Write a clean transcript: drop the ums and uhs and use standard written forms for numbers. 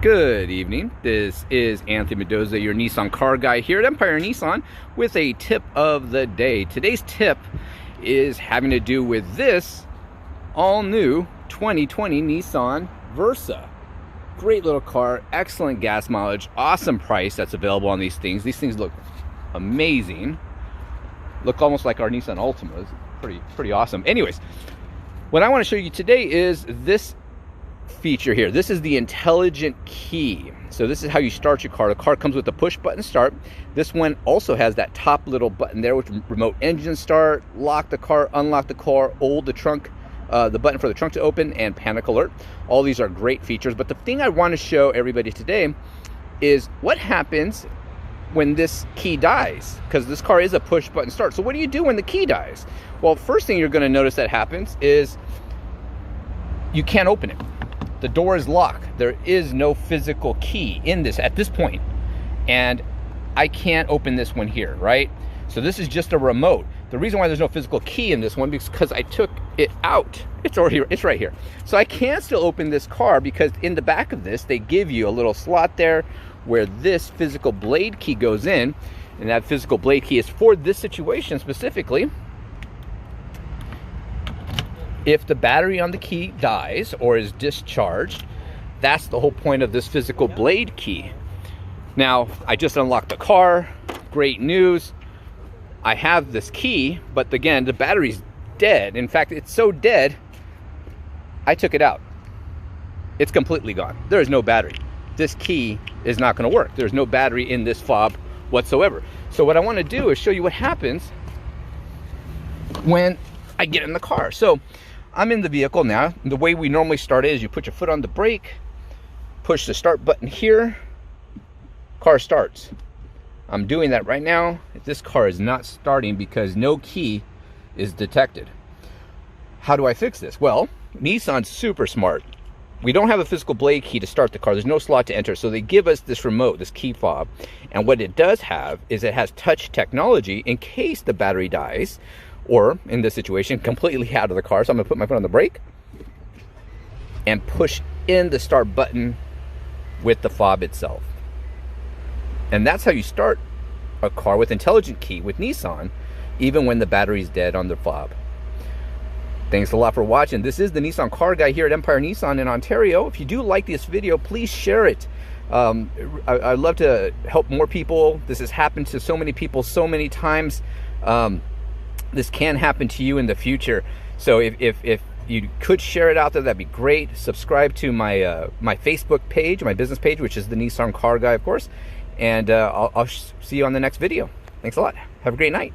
Good evening. This is Anthony Mendoza, your Nissan car guy here at Empire Nissan with a tip of the day. Today's tip is having to do with this all-new 2020 Nissan Versa. Great little car, excellent gas mileage, awesome price that's available on these things. These things look amazing. Look almost like our Nissan Altimas. Pretty awesome. Anyways, what I want to show you today is this feature here. This is the Intelligent Key. So this is how you start your car. The car comes with a push button start. This one also has that top little button there, which remote engine start, lock the car, unlock the car, hold the trunk, the button for the trunk to open, and panic alert. All these are great features, but the thing I want to show everybody today is what happens when this key dies, because this car is a push button start. So what do you do when the key dies? Well, first thing you're going to notice that happens is you can't open it. The door is locked. There is no physical key in this at this point, and I can't open this one here, right? So this is just a remote. The reason why there's no physical key in this one is because I took it out. It's right here. So I can still open this car because in the back of this, they give you a little slot there where this physical blade key goes in, and that physical blade key is for this situation specifically. If the battery on the key dies or is discharged, that's the whole point of this physical blade key. Now, I just unlocked the car. Great news. I have this key, but again, the battery's dead. In fact, it's so dead, I took it out. It's completely gone. There is no battery. This key is not going to work. There's no battery in this fob whatsoever. So what I want to do is show you what happens when I get in the car. So I'm in the vehicle now. The way we normally start it is you put your foot on the brake, push the start button here, car starts. I'm doing that right now. This car is not starting because no key is detected. How do I fix this? Well, Nissan's super smart. We don't have a physical blade key to start the car. There's no slot to enter. So they give us this remote, this key fob. And what it does have is it has touch technology in case the battery dies, or in this situation, completely out of the car. So I'm gonna put my foot on the brake and push in the start button with the fob itself. And that's how you start a car with Intelligent Key with Nissan, even when the battery's dead on the fob. Thanks a lot for watching. This is the Nissan car guy here at Empire Nissan in Ontario. If you do like this video, please share it. I'd love to help more people. This has happened to so many people so many times. This can happen to you in the future. So if you could share it out there, that'd be great. Subscribe to my my Facebook page, my business page, which is the Nissan car guy, of course. And I'll see you on the next video. Thanks a lot. Have a great night.